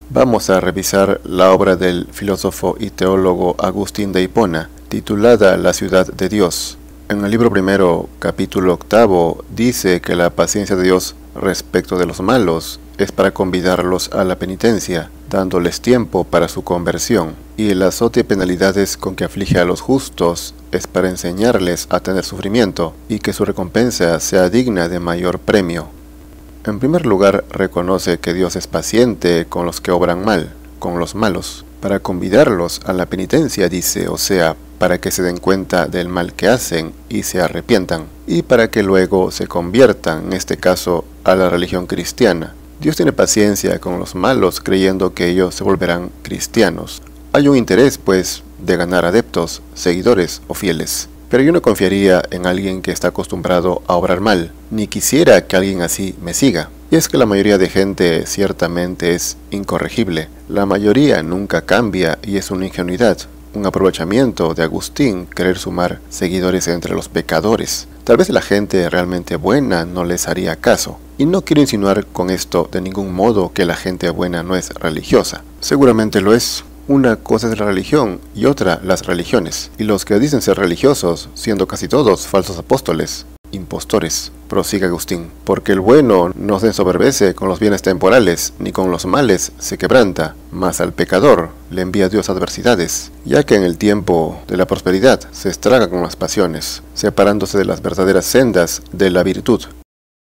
Vamos a revisar la obra del filósofo y teólogo Agustín de Hipona, titulada La ciudad de Dios. En el libro primero, capítulo octavo, dice que la paciencia de Dios respecto de los malos es para convidarlos a la penitencia, dándoles tiempo para su conversión, y el azote y penalidades con que aflige a los justos es para enseñarles a tener sufrimiento, y que su recompensa sea digna de mayor premio. En primer lugar, reconoce que Dios es paciente con los que obran mal, con los malos, para convidarlos a la penitencia, dice, o sea, para que se den cuenta del mal que hacen y se arrepientan, y para que luego se conviertan, en este caso, a la religión cristiana. Dios tiene paciencia con los malos creyendo que ellos se volverán cristianos. Hay un interés, pues, de ganar adeptos, seguidores o fieles. Pero yo no confiaría en alguien que está acostumbrado a obrar mal, ni quisiera que alguien así me siga. Y es que la mayoría de gente ciertamente es incorregible. La mayoría nunca cambia y es una ingenuidad, un aprovechamiento de Agustín querer sumar seguidores entre los pecadores. Tal vez la gente realmente buena no les haría caso. Y no quiero insinuar con esto de ningún modo que la gente buena no es religiosa. Seguramente lo es. Una cosa es la religión y otra las religiones. Y los que dicen ser religiosos, siendo casi todos falsos apóstoles, impostores, prosigue Agustín, porque el bueno no se ensoberbece con los bienes temporales, ni con los males se quebranta, mas al pecador le envía Dios adversidades, ya que en el tiempo de la prosperidad se estraga con las pasiones, separándose de las verdaderas sendas de la virtud.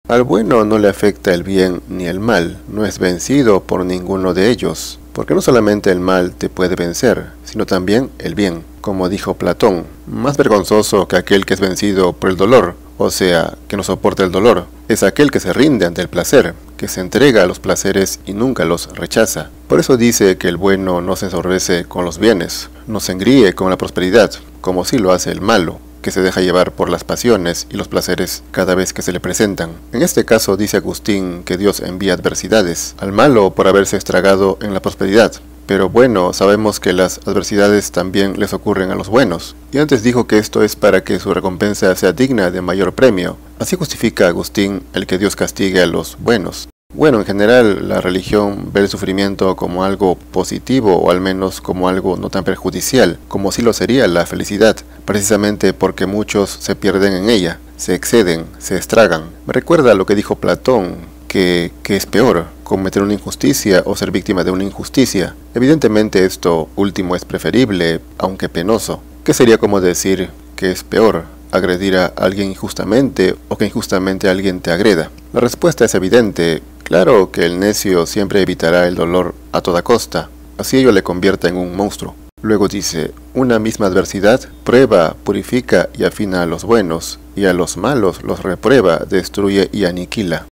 Al bueno no le afecta el bien ni el mal, no es vencido por ninguno de ellos, porque no solamente el mal te puede vencer, sino también el bien, como dijo Platón, más vergonzoso que aquel que es vencido por el dolor, o sea, que no soporta el dolor, es aquel que se rinde ante el placer, que se entrega a los placeres y nunca los rechaza. Por eso dice que el bueno no se ensoberbece con los bienes, no se engríe con la prosperidad, como sí lo hace el malo, que se deja llevar por las pasiones y los placeres cada vez que se le presentan. En este caso dice Agustín que Dios envía adversidades al malo por haberse estragado en la prosperidad. Pero bueno, sabemos que las adversidades también les ocurren a los buenos. Y antes dijo que esto es para que su recompensa sea digna de mayor premio. Así justifica Agustín el que Dios castigue a los buenos. Bueno, en general, la religión ve el sufrimiento como algo positivo, o al menos como algo no tan perjudicial, como sí lo sería la felicidad, precisamente porque muchos se pierden en ella, se exceden, se estragan. Me recuerda lo que dijo Platón, que es peor, cometer una injusticia o ser víctima de una injusticia. Evidentemente esto último es preferible, aunque penoso. ¿Qué sería como decir que es peor? ¿Agredir a alguien injustamente o que injustamente alguien te agreda? La respuesta es evidente. Claro que el necio siempre evitará el dolor a toda costa, así ello le convierta en un monstruo. Luego dice, una misma adversidad prueba, purifica y afina a los buenos, y a los malos los reprueba, destruye y aniquila.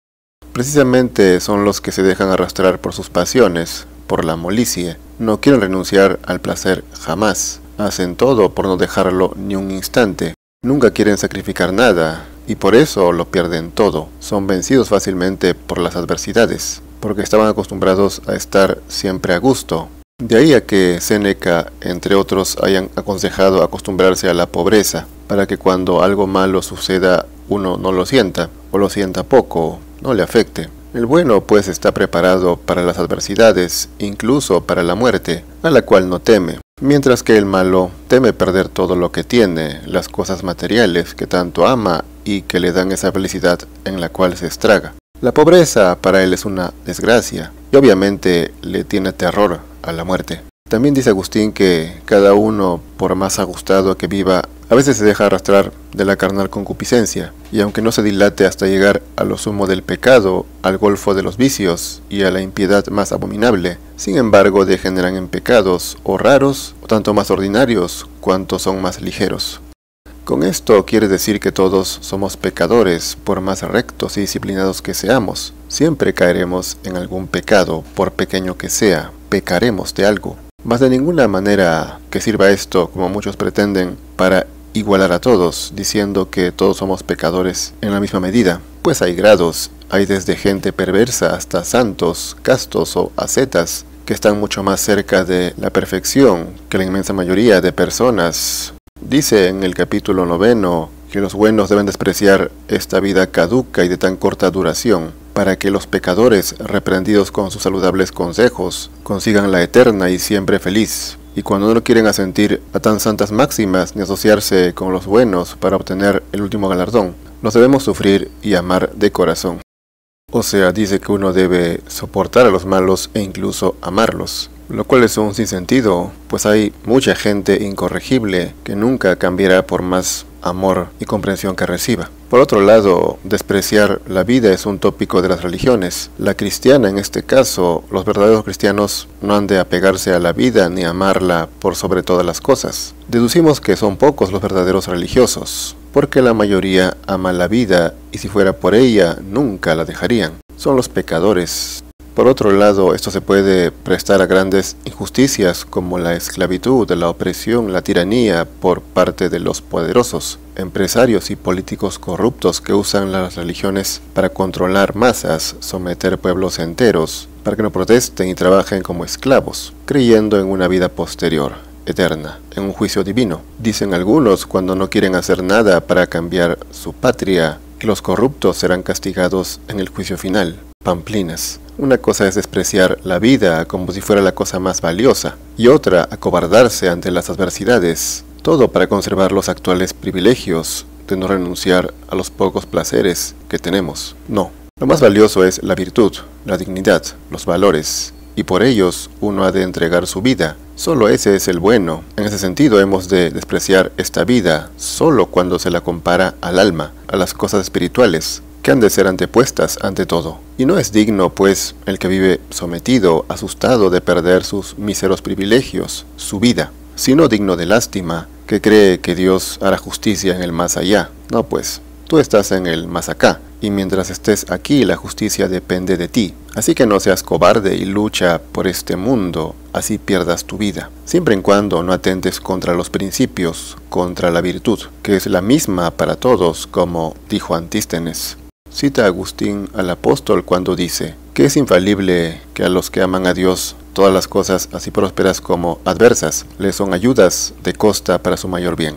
Precisamente son los que se dejan arrastrar por sus pasiones, por la molicie, no quieren renunciar al placer jamás, hacen todo por no dejarlo ni un instante, nunca quieren sacrificar nada, y por eso lo pierden todo. Son vencidos fácilmente por las adversidades, porque estaban acostumbrados a estar siempre a gusto. De ahí a que Séneca, entre otros, hayan aconsejado acostumbrarse a la pobreza, para que cuando algo malo suceda uno no lo sienta, o lo sienta poco, no le afecte. El bueno pues está preparado para las adversidades, incluso para la muerte, a la cual no teme. Mientras que el malo teme perder todo lo que tiene, las cosas materiales que tanto ama y que le dan esa felicidad en la cual se estraga. La pobreza para él es una desgracia y obviamente le tiene terror a la muerte. También dice Agustín que cada uno, por más ajustado que viva, a veces se deja arrastrar de la carnal concupiscencia, y aunque no se dilate hasta llegar a lo sumo del pecado, al golfo de los vicios y a la impiedad más abominable, sin embargo degeneran en pecados o raros o tanto más ordinarios cuanto son más ligeros. Con esto quiere decir que todos somos pecadores, por más rectos y disciplinados que seamos. Siempre caeremos en algún pecado, por pequeño que sea, pecaremos de algo. Mas de ninguna manera que sirva esto, como muchos pretenden, para igualar a todos, diciendo que todos somos pecadores en la misma medida. Pues hay grados, hay desde gente perversa hasta santos, castos o ascetas, que están mucho más cerca de la perfección que la inmensa mayoría de personas. Dice en el capítulo 9 que los buenos deben despreciar esta vida caduca y de tan corta duración, para que los pecadores, reprendidos con sus saludables consejos, consigan la eterna y siempre feliz. Y cuando no quieren asentir a tan santas máximas ni asociarse con los buenos para obtener el último galardón, los debemos sufrir y amar de corazón. O sea, dice que uno debe soportar a los malos e incluso amarlos, lo cual es un sinsentido, pues hay mucha gente incorregible que nunca cambiará por más amor y comprensión que reciba. Por otro lado, despreciar la vida es un tópico de las religiones. La cristiana, en este caso, los verdaderos cristianos no han de apegarse a la vida ni amarla por sobre todas las cosas. Deducimos que son pocos los verdaderos religiosos, porque la mayoría ama la vida y si fuera por ella, nunca la dejarían. Son los pecadores. Por otro lado, esto se puede prestar a grandes injusticias como la esclavitud, la opresión, la tiranía por parte de los poderosos, empresarios y políticos corruptos que usan las religiones para controlar masas, someter pueblos enteros, para que no protesten y trabajen como esclavos, creyendo en una vida posterior, eterna, en un juicio divino. Dicen algunos cuando no quieren hacer nada para cambiar su patria, que los corruptos serán castigados en el juicio final. Pamplinas. Una cosa es despreciar la vida como si fuera la cosa más valiosa, y otra acobardarse ante las adversidades, todo para conservar los actuales privilegios de no renunciar a los pocos placeres que tenemos. No, lo más valioso es la virtud, la dignidad, los valores, y por ellos uno ha de entregar su vida. Solo ese es el bueno. En ese sentido hemos de despreciar esta vida solo cuando se la compara al alma, a las cosas espirituales, que han de ser antepuestas ante todo. Y no es digno, pues, el que vive sometido, asustado de perder sus míseros privilegios, su vida, sino digno de lástima, que cree que Dios hará justicia en el más allá. No, pues, tú estás en el más acá, y mientras estés aquí la justicia depende de ti. Así que no seas cobarde y lucha por este mundo, así pierdas tu vida, siempre en cuando no atentes contra los principios, contra la virtud, que es la misma para todos, como dijo Antístenes. Cita a Agustín al apóstol cuando dice que es infalible que a los que aman a Dios todas las cosas, así prósperas como adversas, les son ayudas de costa para su mayor bien.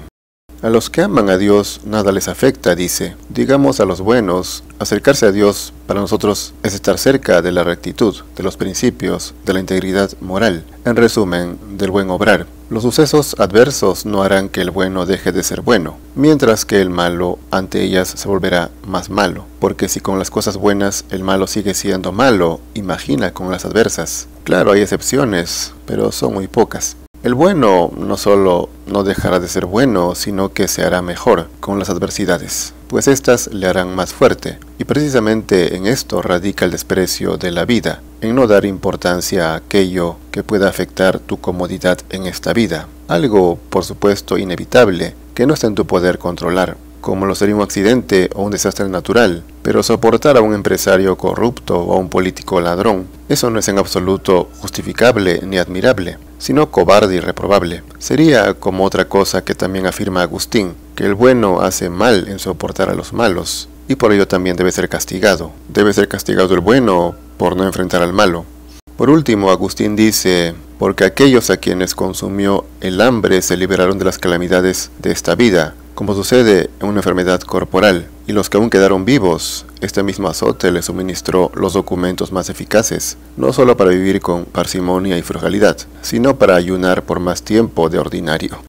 A los que aman a Dios nada les afecta, dice. Digamos a los buenos, acercarse a Dios para nosotros es estar cerca de la rectitud, de los principios, de la integridad moral, en resumen, del buen obrar. Los sucesos adversos no harán que el bueno deje de ser bueno, mientras que el malo ante ellas se volverá más malo, porque si con las cosas buenas el malo sigue siendo malo, imagina con las adversas. Claro, hay excepciones, pero son muy pocas. El bueno no solo no dejará de ser bueno, sino que se hará mejor con las adversidades, pues éstas le harán más fuerte. Y precisamente en esto radica el desprecio de la vida, en no dar importancia a aquello que pueda afectar tu comodidad en esta vida. Algo, por supuesto, inevitable, que no está en tu poder controlar, como lo sería un accidente o un desastre natural, pero soportar a un empresario corrupto o a un político ladrón, eso no es en absoluto justificable ni admirable, sino cobarde y reprobable. Sería como otra cosa que también afirma Agustín, que el bueno hace mal en soportar a los malos, y por ello también debe ser castigado. Debe ser castigado el bueno por no enfrentar al malo. Por último, Agustín dice, porque aquellos a quienes consumió el hambre se liberaron de las calamidades de esta vida, como sucede en una enfermedad corporal, y los que aún quedaron vivos, este mismo azote les suministró los documentos más eficaces, no solo para vivir con parsimonia y frugalidad, sino para ayunar por más tiempo de ordinario.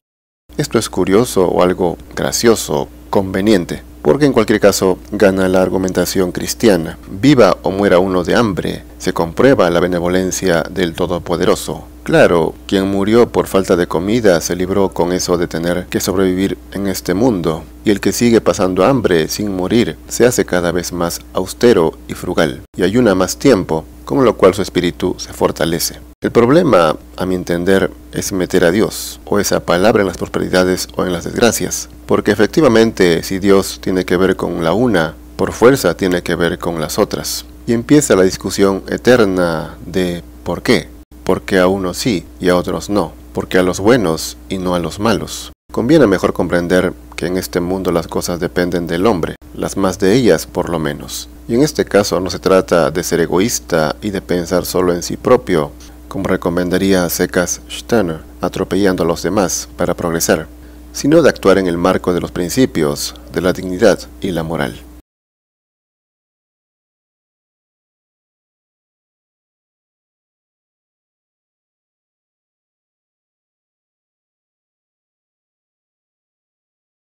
Esto es curioso o algo gracioso, conveniente, porque en cualquier caso gana la argumentación cristiana. Viva o muera uno de hambre, se comprueba la benevolencia del Todopoderoso. Claro, quien murió por falta de comida se libró con eso de tener que sobrevivir en este mundo, y el que sigue pasando hambre sin morir se hace cada vez más austero y frugal, y ayuna más tiempo, con lo cual su espíritu se fortalece. El problema, a mi entender, es meter a Dios, o esa palabra en las prosperidades o en las desgracias, porque efectivamente si Dios tiene que ver con la una, por fuerza tiene que ver con las otras, y empieza la discusión eterna de ¿por qué? Porque a unos sí y a otros no, porque a los buenos y no a los malos. Conviene mejor comprender que en este mundo las cosas dependen del hombre, las más de ellas por lo menos. Y en este caso no se trata de ser egoísta y de pensar solo en sí propio, como recomendaría Secas Steiner, atropellando a los demás para progresar, sino de actuar en el marco de los principios, de la dignidad y la moral.